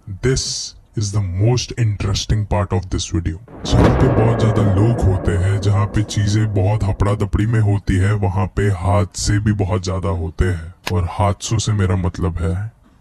This is the most interesting part of this video. जहाँ पे बहुत ज्यादा लोग होते हैं, जहाँ पे चीजें बहुत हपड़ा दपड़ी में होती है, वहाँ पे हादसे भी बहुत ज्यादा होते हैं। और हादसों से मेरा मतलब है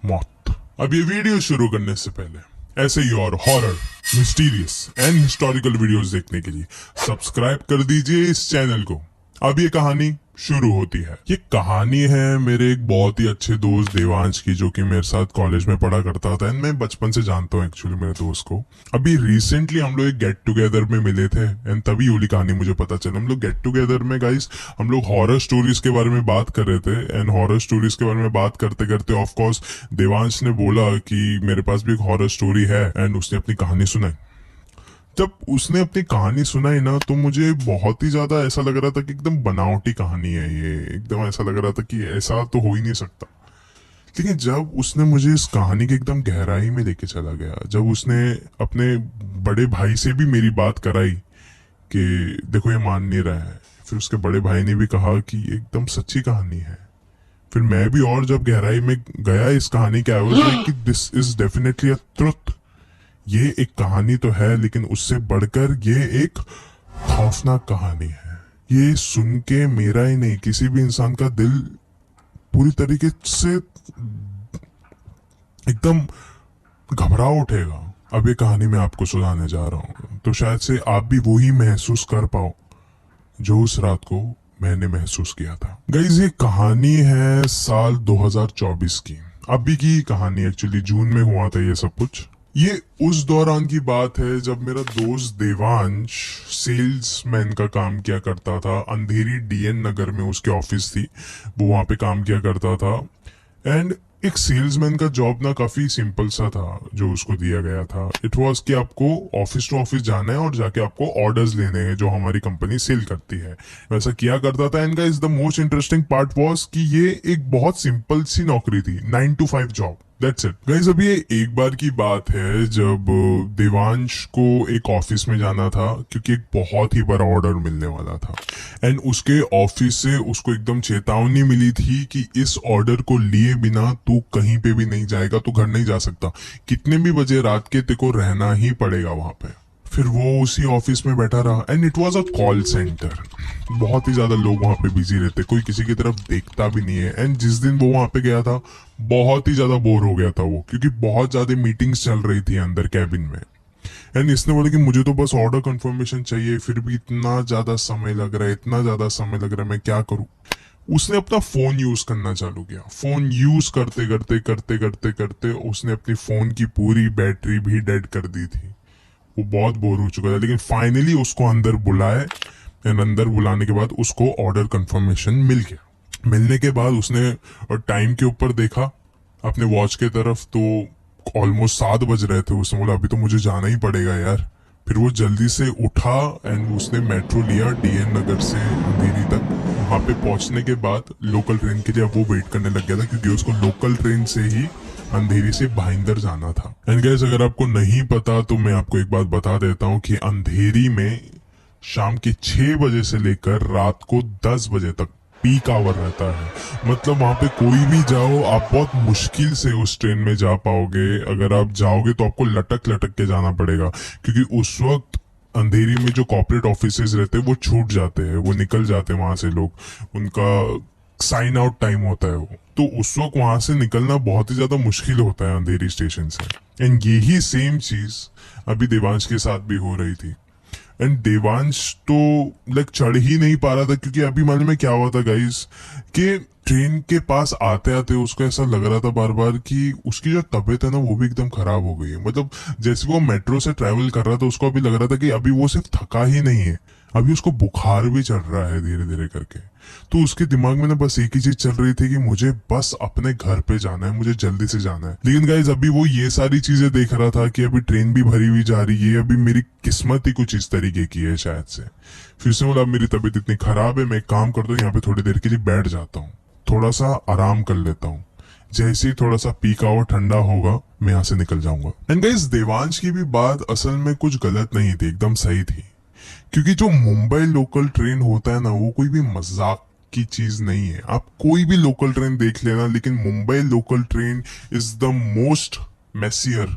मौत। अब ये वीडियो शुरू करने से पहले ऐसे ही और horror, mysterious and historical videos देखने के लिए सब्सक्राइब कर दीजिए इस चैनल को। अब ये कहानी शुरू होती है। ये कहानी है मेरे एक बहुत ही अच्छे दोस्त देवांश की, जो कि मेरे साथ कॉलेज में पढ़ा करता था एंड मैं बचपन से जानता हूँ एक्चुअली मेरे दोस्त को। अभी रिसेंटली हम लोग एक गेट टुगेदर में मिले थे एंड तभी वाली कहानी मुझे पता चला। हम लोग गेट टुगेदर में गाइस हम लोग हॉरर स्टोरीज के बारे में बात कर रहे थे एंड हॉरर स्टोरीज के बारे में बात करते करते ऑफ कोर्स देवांश ने बोला कि मेरे पास भी एक हॉरर स्टोरी है एंड उसने अपनी कहानी सुनाई। जब उसने अपनी कहानी सुनाई ना, तो मुझे बहुत ही ज्यादा ऐसा लग रहा था कि एकदम बनावटी कहानी है ये। एकदम ऐसा लग रहा था कि ऐसा तो हो ही नहीं सकता। लेकिन जब उसने मुझे इस कहानी की एकदम गहराई में लेके चला गया, जब उसने अपने बड़े भाई से भी मेरी बात कराई कि देखो ये मान नहीं रहा है, फिर उसके बड़े भाई ने भी कहा कि एकदम सच्ची कहानी है। फिर मैं भी और जब गहराई में गया इस कहानी के, आई वाज लाइक कि this is definitely a truth. ये एक कहानी तो है, लेकिन उससे बढ़कर ये एक खौफनाक कहानी है। ये सुन के मेरा ही नहीं, किसी भी इंसान का दिल पूरी तरीके से एकदम घबरा उठेगा। अब ये कहानी मैं आपको सुनाने जा रहा हूँ, तो शायद से आप भी वही महसूस कर पाओ जो उस रात को मैंने महसूस किया था। गाइस ये कहानी है साल 2024 की। अभी की कहानी, एक्चुअली जून में हुआ था ये सब कुछ। ये उस दौरान की बात है जब मेरा दोस्त देवांश सेल्समैन का काम किया करता था। अंधेरी डीएन नगर में उसकी ऑफिस थी, वो वहां पे काम किया करता था। एंड एक सेल्समैन का जॉब ना काफी सिंपल सा था जो उसको दिया गया था। इट वाज कि आपको ऑफिस टू ऑफिस जाना है और जाके आपको ऑर्डर्स लेने हैं जो हमारी कंपनी सेल करती है। वैसा किया करता था। And guys the most interesting part was कि ये एक बहुत सिंपल सी नौकरी थी, 9 to 5 job. That's it. Guys अभी ये एक बार की बात है जब देवांश को एक ऑफिस में जाना था, क्योंकि एक बहुत ही बड़ा ऑर्डर मिलने वाला था। एंड उसके ऑफिस से उसको एकदम चेतावनी मिली थी कि इस ऑर्डर को लिए बिना तू कहीं पे भी नहीं जाएगा, तू घर नहीं जा सकता, कितने भी बजे रात के तेको रहना ही पड़ेगा वहां पे। फिर वो उसी ऑफिस में बैठा रहा and it was a call centre. बहुत ही ज्यादा लोग वहां पे बिजी रहते, कोई किसी की तरफ देखता भी नहीं है। एंड जिस दिन वो वहां पे गया था, बहुत ही ज्यादा बोर हो गया था वो, क्योंकि बहुत ज्यादा मीटिंग्स चल रही थी अंदर कैबिन में। एंड इसने बोला कि मुझे तो बस ऑर्डर कंफर्मेशन चाहिए, फिर भी इतना ज्यादा समय लग रहा है, इतना ज्यादा समय लग रहा है, मैं क्या करूं। उसने अपना फोन यूज करना चालू किया। फोन यूज करते करते करते करते करते उसने अपनी फोन की पूरी बैटरी भी डेड कर दी थी। वो बहुत बोर हो चुका था, लेकिन फाइनली उसको अंदर बुलाए एंड अंदर बुलाने के बाद उसको ऑर्डर कंफर्मेशन मिल गया। मिलने के बाद उसने टाइम के ऊपर देखा अपने वॉच के तरफ, तो ऑलमोस्ट 7 बज रहे थे। उसने बोला अभी तो मुझे जाना ही पड़ेगा यार। फिर वो जल्दी से उठा एंड उसने मेट्रो लिया डीएन नगर से अंधेरी तक। वहां पे पहुंचने के बाद लोकल ट्रेन के लिए अब वो वेट करने लग गया था, क्योंकि उसको लोकल ट्रेन से ही अंधेरी से भाईंदर जाना था। एंड गाइस अगर आपको नहीं पता तो मैं आपको एक बात बता देता हूँ कि अंधेरी में शाम के 6 बजे से लेकर रात को 10 बजे तक पीक आवर रहता है। मतलब वहां पे कोई भी जाओ, आप बहुत मुश्किल से उस ट्रेन में जा पाओगे। अगर आप जाओगे तो आपको लटक लटक के जाना पड़ेगा, क्योंकि उस वक्त अंधेरी में जो कॉर्पोरेट ऑफिसेज रहते हैं वो छूट जाते हैं, वो निकल जाते हैं वहां से लोग, उनका साइन आउट टाइम होता है वो। तो उस वक्त वहां से निकलना बहुत ही ज्यादा मुश्किल होता है अंधेरी स्टेशन से। एंड यही सेम चीज अभी देवांश के साथ भी हो रही थी। एंड देवांश तो लाइक चढ़ ही नहीं पा रहा था, क्योंकि अभी मालूम है क्या हुआ था गाइस, कि ट्रेन के पास आते आते उसको ऐसा लग रहा था बार बार कि उसकी जो तबीयत है ना वो भी एकदम खराब हो गई है। मतलब जैसे वो मेट्रो से ट्रेवल कर रहा था, उसको अभी लग रहा था कि अभी वो सिर्फ थका ही नहीं है, अभी उसको बुखार भी चढ़ रहा है धीरे धीरे करके। तो उसके दिमाग में ना बस एक ही चीज चल रही थी कि मुझे बस अपने घर पे जाना है, मुझे जल्दी से जाना है। लेकिन गाइज अभी वो ये सारी चीजें देख रहा था कि अभी ट्रेन भी भरी हुई जा रही है, अभी मेरी किस्मत ही कुछ इस तरीके की है शायद से। फिर से बोला मेरी तबीयत इतनी खराब है, मैं एक काम करता हूँ यहाँ पे थोड़ी देर के लिए बैठ जाता हूँ, थोड़ा सा आराम कर लेता हूँ, जैसे ही थोड़ा सा पीक आवर ठंडा होगा मैं यहाँ से निकल जाऊंगा। एंड गाइस देवांश की भी बात असल में कुछ गलत नहीं थी, एकदम सही थी। क्योंकि जो मुंबई लोकल ट्रेन होता है ना, वो कोई भी मजाक की चीज नहीं है। आप कोई भी लोकल ट्रेन देख लेना, लेकिन Mumbai local train is the most messier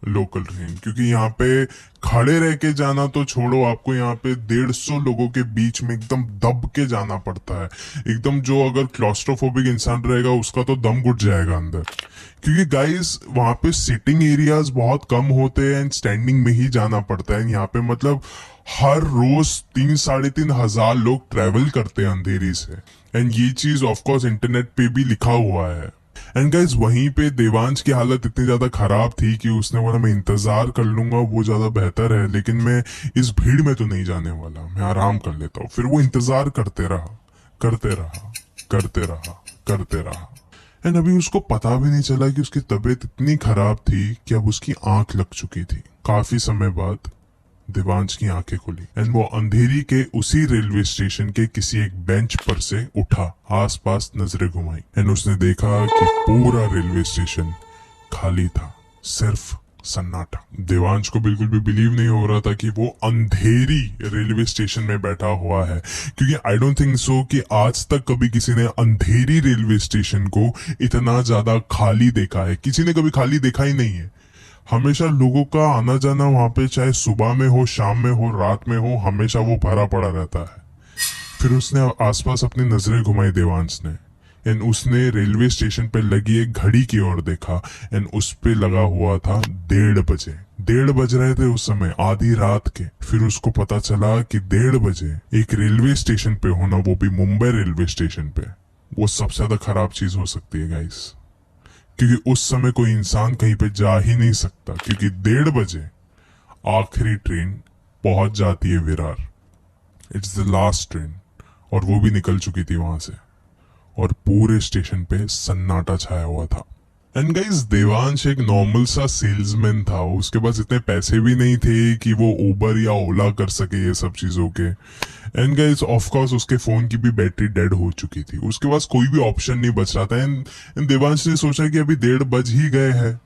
local train, क्योंकि यहाँ पे खड़े रह के जाना तो छोड़ो, आपको यहाँ पे 150 लोगों के बीच में एकदम दब के जाना पड़ता है। एकदम जो अगर क्लॉस्ट्रोफोबिक इंसान रहेगा उसका तो दम घुट जाएगा अंदर, क्योंकि गाइस वहां पे सिटिंग एरियाज बहुत कम होते हैं एंड स्टैंडिंग में ही जाना पड़ता है। यहाँ पे मतलब हर रोज 3-3.5 हजार लोग ट्रेवल करते हैं अंधेरी से, एंड ये चीज ऑफ कोर्स इंटरनेट पे भी लिखा हुआ है। एंड गाइस वहीं पे देवांश की हालत इतनी ज्यादा खराब थी कि उसने बोला मैं इंतजार कर लूंगा, वो ज्यादा बेहतर है, लेकिन मैं इस भीड़ में तो नहीं जाने वाला, मैं आराम कर लेता हूँ। फिर वो इंतजार करते रहा, करते रहा, करते रहा, करते रहा, एंड अभी उसको पता भी नहीं चला कि उसकी तबीयत इतनी खराब थी कि अब उसकी आंख लग चुकी थी। काफी समय बाद देवांश की आंखें खुली एंड वो अंधेरी के उसी रेलवे स्टेशन के किसी एक बेंच पर से उठा, आसपास नजरें घुमाई एंड उसने देखा कि पूरा रेलवे स्टेशन खाली था, सिर्फ सन्नाटा। देवांश को बिल्कुल भी बिलीव नहीं हो रहा था कि वो अंधेरी रेलवे स्टेशन में बैठा हुआ है, क्योंकि आई डोंट थिंक सो कि आज तक कभी किसी ने अंधेरी रेलवे स्टेशन को इतना ज्यादा खाली देखा है। किसी ने कभी खाली देखा ही नहीं है। हमेशा लोगों का आना जाना वहां पे, चाहे सुबह में हो, शाम में हो, रात में हो, हमेशा वो भरा पड़ा रहता है। फिर उसने आसपास अपनी नजरें घुमाई देवांश ने, एंड उसने रेलवे स्टेशन पे लगी एक घड़ी की ओर देखा एंड उस पे लगा हुआ था 1:30 बजे। 1:30 बज रहे थे उस समय, आधी रात के। फिर उसको पता चला कि 1:30 बजे एक रेलवे स्टेशन पे होना, वो भी मुंबई रेलवे स्टेशन पे, वो सबसे ज्यादा खराब चीज हो सकती है गाइस, क्योंकि उस समय कोई इंसान कहीं पे जा ही नहीं सकता, क्योंकि 1:30 बजे आखिरी ट्रेन पहुंच जाती है Virar. It's the last train, और वो भी निकल चुकी थी वहां से, और पूरे स्टेशन पे सन्नाटा छाया हुआ था। एंड गाइस देवांश एक नॉर्मल सा सेल्समैन था, उसके पास इतने पैसे भी नहीं थे कि वो उबर या ओला कर सके ये सब चीजों के। एंड गाइस ऑफ कोर्स उसके फोन की भी बैटरी डेड हो चुकी थी, उसके पास कोई भी ऑप्शन नहीं बच रहा था। एंड देवांश ने सोचा कि अभी 1:30 बज ही गए हैं,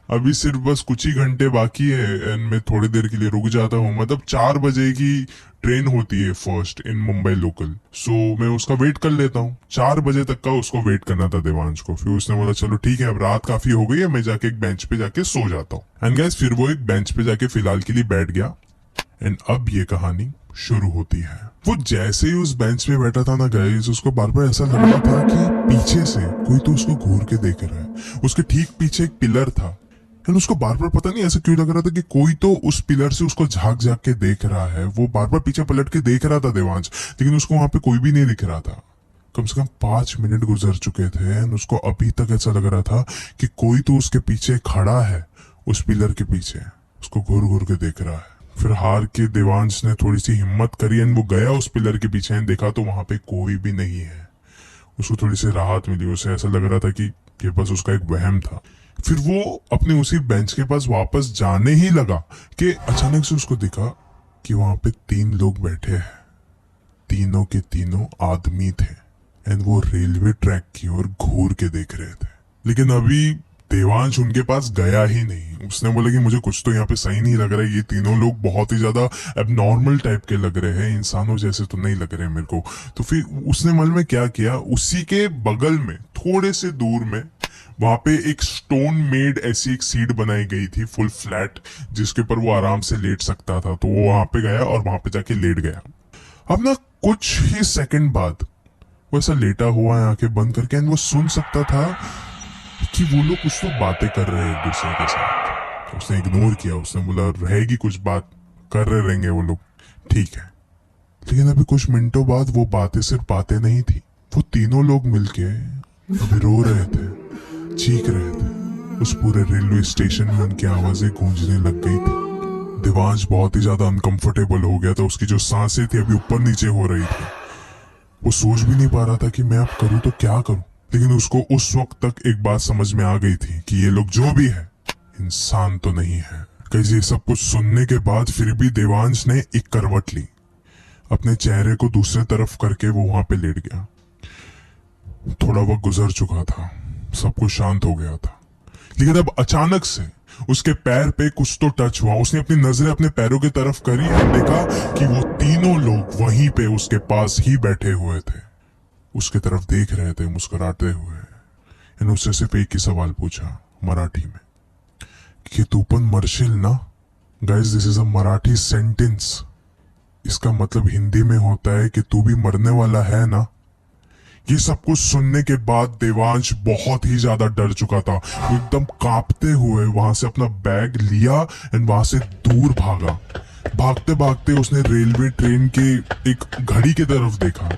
अभी सिर्फ बस कुछ ही घंटे बाकी है एंड मैं थोड़ी देर के लिए रुक जाता हूँ। मतलब 4 बजे की ट्रेन होती है फर्स्ट इन मुंबई लोकल, सो मैं उसका वेट कर लेता हूँ। 4 बजे तक का उसको वेट करना था देवांश को। फिर उसने बोला चलो ठीक है, अब रात काफी हो गई है, मैं जाके एक बेंच पे जाके सो जाता हूँ। एंड गाइस फिर वो एक बेंच पे जाके फिलहाल के लिए बैठ गया। एंड अब ये कहानी शुरू होती है। वो जैसे ही उस बेंच पे बैठा था ना गाइस, उसको बार बार ऐसा लग रहा था कि पीछे से कोई तो उसको घूर के देख रहा है। उसके ठीक पीछे एक पिलर था, एंड उसको बार बार पता नहीं ऐसा क्यों लग रहा था कि कोई तो उस पिलर से उसको झांक झांक के देख रहा है। वो बार बार पीछे पलट के देख रहा था देवांश, लेकिन उसको वहां पे कोई भी नहीं दिख रहा था। कम से कम 5 मिनट गुजर चुके थे एंड उसको अभी तक ऐसा लग रहा था कि कोई तो उसके पीछे खड़ा है, उस पिलर के पीछे उसको घूर घूर के देख रहा है। फिर हार के देवांश ने थोड़ी सी हिम्मत करी एंड वो गया उस पिलर के पीछे एंड देखा तो वहां पे कोई भी नहीं है। उसको थोड़ी सी राहत मिली, उसे ऐसा लग रहा था कि ये बस उसका एक वहम था। फिर वो अपने उसी बेंच के पास वापस जाने ही लगा कि अचानक से उसको दिखा कि वहां पे 3 लोग बैठे हैं। तीनों के तीनों आदमी थे एंड वो रेलवे ट्रैक की ओर घूर के देख रहे थे। लेकिन अभी देवांश उनके पास गया ही नहीं। उसने बोला कि मुझे कुछ तो यहाँ पे सही नहीं लग रहा है, ये तीनों लोग बहुत ही ज्यादा एबनॉर्मल टाइप के लग रहे हैं, इंसानों जैसे तो नहीं लग रहे मेरे को। तो फिर उसने मन में क्या किया, उसी के बगल में थोड़े से दूर में वहां पे एक स्टोन मेड ऐसी एक सीट बनाई गई थी फुल फ्लैट, जिसके ऊपर वो आराम से लेट सकता था। तो वो वहां पे गया और वहां पे जाके लेट गया। अब ना कुछ ही सेकंड बाद वो ऐसा लेटा हुआ है आंखें बंद करके, एंड वो सुन सकता था कि वो लोग कुछ तो बातें कर रहे हैं एक दूसरे के साथ। उसने इग्नोर किया, उसने बोला रहेगी कुछ बात, कर रहे रहेंगे वो लोग, ठीक है। लेकिन अभी कुछ मिनटों बाद वो बातें सिर्फ बातें नहीं थी, वो तीनों लोग मिलके अभी रो रहे थे, चीख रहे थे। उस पूरे रेलवे स्टेशन में उनकी आवाजें गूंजने लग गई थी। देवांश बहुत ही ज्यादा अनकंफर्टेबल हो गया था, उसकी जो सांसें थी अभी ऊपर नीचे हो रही थी। वो सोच भी नहीं पा रहा था कि मैं अब करूं तो क्या करूं। लेकिन उसको उस वक्त तक एक बात समझ में आ गई थी कि ये लोग जो भी है इंसान तो नहीं है। कहीं ये सब कुछ सुनने के बाद फिर भी देवांश ने एक करवट ली, अपने चेहरे को दूसरे तरफ करके वो वहां पे लेट गया। थोड़ा वक्त गुजर चुका था, सब कुछ शांत हो गया था, लेकिन अब अचानक से उसके पैर पे कुछ तो टच हुआ। उसने अपनी नजरें अपने पैरों की तरफ करी और देखा कि वो तीनों लोग वहीं पे उसके पास ही बैठे हुए थे, उसके तरफ देख रहे थे मुस्कुराते हुए। उससे सिर्फ एक ही सवाल पूछा मराठी में कि कि तू पण मरशील ना। Guys, this is a Marathi sentence. इसका मतलब हिंदी में होता है कि तू भी मरने वाला है ना। ये सब कुछ सुनने के बाद देवांश बहुत ही ज्यादा डर चुका था। वो एकदम कांपते हुए वहां से अपना बैग लिया एंड वहां से दूर भागा। भागते भागते उसने रेलवे ट्रेन के एक घड़ी की तरफ देखा।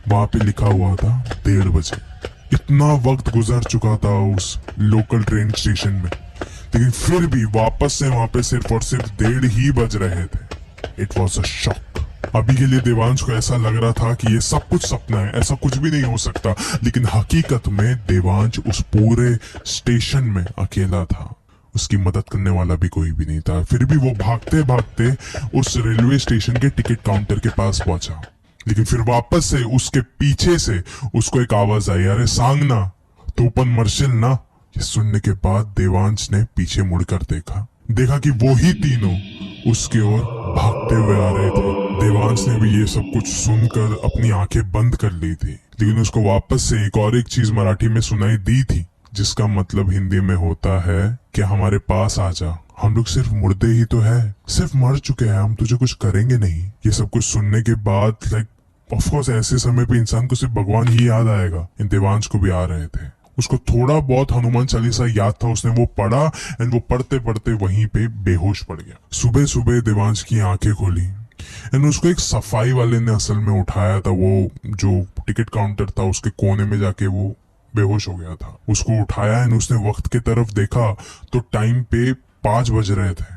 वहां पे लिखा हुआ था 1:30 बजे। इतना वक्त गुजर चुका था उस लोकल ट्रेन स्टेशन में, लेकिन फिर भी वापस से वहां पे सिर्फ और सिर्फ 1:30 ही बज रहे थे। It was a shock. अभी के लिए देवांश को ऐसा लग रहा था कि ये सब कुछ सपना है, ऐसा कुछ भी नहीं हो सकता। लेकिन हकीकत में देवांश उस पूरे स्टेशन में अकेला था। उसकी मदद करने वाला भी कोई भी नहीं था। फिर भी वो भागते भागते उस रेलवे स्टेशन के टिकट काउंटर के पास पहुंचा। लेकिन फिर वापस से उसके पीछे से उसको एक आवाज आई, अरे सांगना, तू पण मरशील ना। ये सुनने के बाद देवांश ने पीछे मुड़कर देखा कि वो ही तीनों उसकी ओर भागते हुए आ रहे थे। देवांश ने भी ये सब कुछ सुनकर अपनी आंखें बंद कर ली थी, लेकिन उसको वापस से एक चीज मराठी में सुनाई दी थी, जिसका मतलब हिंदी में होता है कि हमारे पास आ जा, हम लोग सिर्फ मुर्दे ही तो है, सिर्फ मर चुके हैं, हम तुझे कुछ करेंगे नहीं। ये सब कुछ सुनने के बाद ऑफ कोर्स ऐसे समय पे इंसान को सिर्फ भगवान ही याद आएगा। इन देवांश को भी आ रहे थे। उसको थोड़ा बहुत हनुमान चालीसा याद था, उसने वो पढ़ा एंड वो पढ़ते पढ़ते वहीं पे बेहोश पड़ गया। सुबह सुबह देवांश की आंखें खोली एंड उसको एक सफाई वाले ने असल में उठाया था। वो जो टिकट काउंटर था उसके कोने में जाके वो बेहोश हो गया था। उसको उठाया एंड उसने वक्त के तरफ देखा तो टाइम पे 5 बज रहे थे।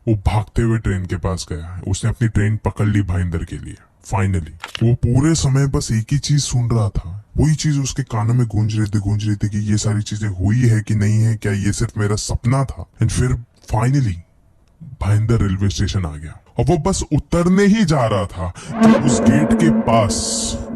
वो भागते हुए ट्रेन के पास गया। उसने अपनी ट्रेन पकड़ ली भाईंदर के लिए। फाइनली वो पूरे समय बस एक ही चीज सुन रहा था। वही चीज उसके कानों में गूंज रही थी कि ये सारी चीजें हुई है कि नहीं है, क्या ये सिर्फ मेरा सपना था। एंड फिर फाइनली भाईंदर रेलवे स्टेशन आ गया और वो बस उतरने ही जा रहा था कि उस गेट के पास,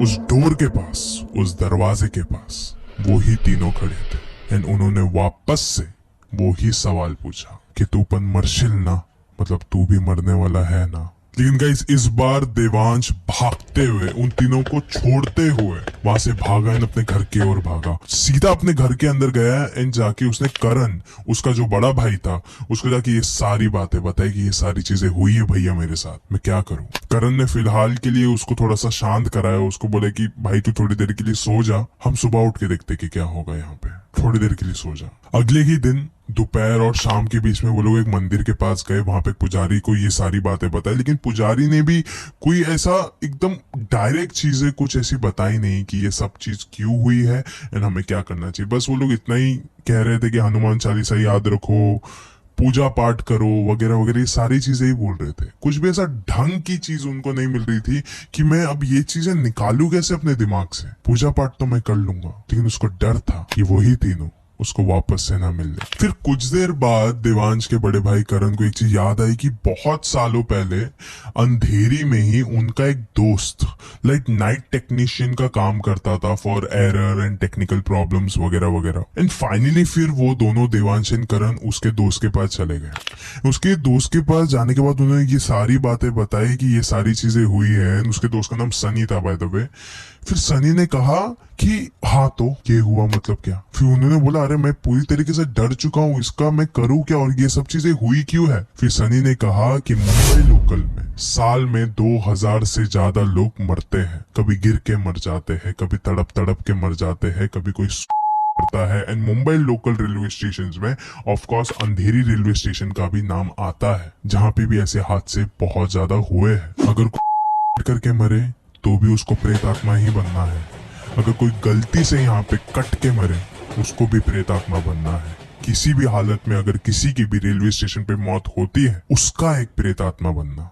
उस डोर के पास, उस दरवाजे के पास वो ही तीनों खड़े थे। एंड उन्होंने वापस से वो ही सवाल पूछा कि तू पण मरशील ना, मतलब तू भी मरने वाला है ना। लेकिन गाइस, इस बार देवांश भागते हुए, उन तीनों को छोड़ते हुए वहां से भागा एंड अपने घर की ओर भागा। सीधा अपने घर के अंदर गया एंड जाके उसने करण, उसका जो बड़ा भाई था, उसको जाके ये सारी बातें बताई कि ये सारी चीजें हुई है भैया मेरे साथ, मैं क्या करूं। करण ने फिलहाल के लिए उसको थोड़ा सा शांत कराया। उसको बोले कि भाई तू थोड़ी देर के लिए सो जा, हम सुबह उठ के देखते कि क्या होगा यहाँ पे, थोड़ी देर के लिए सो जा। अगले ही दिन दोपहर और शाम के बीच में वो लोग एक मंदिर के पास गए। वहां पे पुजारी को ये सारी बातें बताई, लेकिन पुजारी ने भी कोई ऐसा एकदम डायरेक्ट चीजें कुछ ऐसी बताई नहीं कि ये सब चीज क्यों हुई है एंड हमें क्या करना चाहिए। बस वो लोग इतना ही कह रहे थे कि हनुमान चालीसा याद रखो, पूजा पाठ करो, वगैरह वगैरह, ये सारी चीजें ही बोल रहे थे। कुछ भी ऐसा ढंग की चीज उनको नहीं मिल रही थी कि मैं अब ये चीजें निकालू कैसे अपने दिमाग से। पूजा पाठ तो मैं कर लूंगा, लेकिन उसको डर था कि वही तीनों उसको वापस से ना मिल ले। फिर कुछ देर बाद देवांश के बड़े भाई करण को एक चीज याद आई कि बहुत सालों पहले अंधेरी में ही उनका एक दोस्त नाइट टेक्नीशियन का काम करता था for error and technical problems वगैरह वगैरह। एंड फाइनली फिर वो दोनों देवांश एंड करण उसके दोस्त के पास चले गए। उसके दोस्त के पास जाने के बाद उन्होंने ये सारी बातें बताई कि ये सारी चीजें हुई है। उसके दोस्त का नाम सनी था बाय द वे। फिर सनी ने कहा कि हाँ तो ये हुआ मतलब क्या। फिर उन्होंने बोला अरे मैं पूरी तरीके से डर चुका हूँ, इसका मैं करूँ क्या और ये सब चीजें हुई क्यों है। फिर सनी ने कहा कि मुंबई लोकल में साल में 2000 से ज्यादा लोग मरते हैं। कभी गिर के मर जाते हैं, कभी तड़प तड़प के मर जाते हैं, कभी कोई करता है। And Mumbai local railway station में of course Andheri railway station का भी नाम आता है, जहाँ पे भी ऐसे हादसे बहुत ज्यादा हुए हैं। अगर कोई करके मरे तो भी उसको प्रेत आत्मा ही बनना है। अगर कोई गलती से यहाँ पे कट के मरे उसको भी प्रेत आत्मा बनना है। किसी भी हालत में अगर किसी की भी रेलवे स्टेशन पे मौत होती है उसका एक प्रेत आत्मा बनना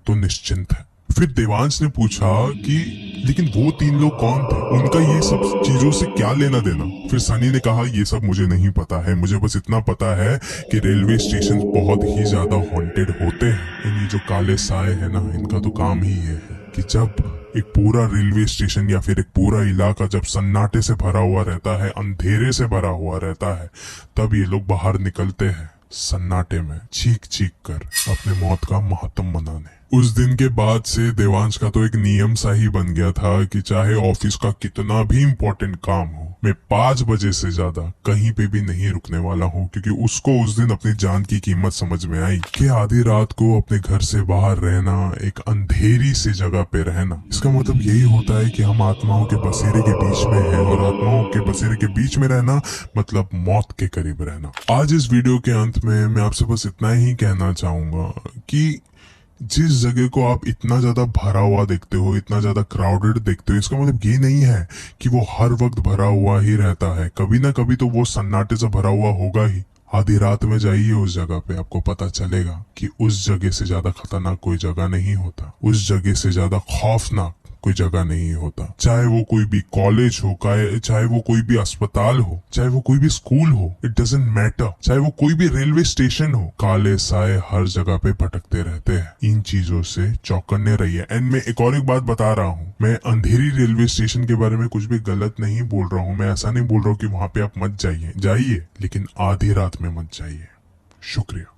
तो निश्चिंत है। फिर देवांश ने पूछा कि लेकिन वो तीन लोग कौन थे, उनका ये सब चीजों से क्या लेना देना। फिर सनी ने कहा ये सब मुझे नहीं पता है, मुझे बस इतना पता है कि रेलवे स्टेशन बहुत ही ज्यादा हॉन्टेड होते हैं। ये जो काले साए है ना, इनका तो काम ही ये है कि जब एक पूरा रेलवे स्टेशन या फिर एक पूरा इलाका जब सन्नाटे से भरा हुआ रहता है, अंधेरे से भरा हुआ रहता है, तब ये लोग बाहर निकलते हैं सन्नाटे में चीख चीख कर अपने मौत का मातम मनाने। उस दिन के बाद से देवांश का तो एक नियम सा ही बन गया था कि चाहे ऑफिस का कितना भी इम्पोर्टेंट काम हो, मैं 5 बजे से ज्यादा कहीं पे भी नहीं रुकने वाला हूँ, क्योंकि उसको उस दिन अपनी जान की कीमत समझ में आई कि आधी रात को अपने घर से बाहर रहना, एक अंधेरी सी जगह पे रहना, इसका मतलब यही होता है कि हम आत्माओं के बसेरे के बीच में हैं, और आत्माओं के बसेरे के बीच में रहना मतलब मौत के करीब रहना। आज इस वीडियो के अंत में मैं आपसे बस इतना ही कहना चाहूंगा कि जिस जगह को आप इतना ज्यादा भरा हुआ देखते हो, इतना ज्यादा क्राउडेड देखते हो, इसका मतलब ये नहीं है कि वो हर वक्त भरा हुआ ही रहता है। कभी ना कभी तो वो सन्नाटे से भरा हुआ होगा ही। आधी रात में जाइए उस जगह पे, आपको पता चलेगा कि उस जगह से ज्यादा खतरनाक कोई जगह नहीं होता, उस जगह से ज्यादा खौफनाक कोई जगह नहीं होता। चाहे वो कोई भी कॉलेज हो, चाहे वो कोई भी अस्पताल हो, चाहे वो कोई भी स्कूल हो, इट डजंट मैटर। चाहे वो कोई भी रेलवे स्टेशन हो, काले साए हर जगह पे भटकते रहते हैं। इन चीजों से चौकन्ने रहिए। एंड मैं एक और एक बात बता रहा हूँ, मैं अंधेरी रेलवे स्टेशन के बारे में कुछ भी गलत नहीं बोल रहा हूँ। मैं ऐसा नहीं बोल रहा हूँ कि वहां पे आप मत जाइए, जाइए, लेकिन आधी रात में मत जाइए। शुक्रिया।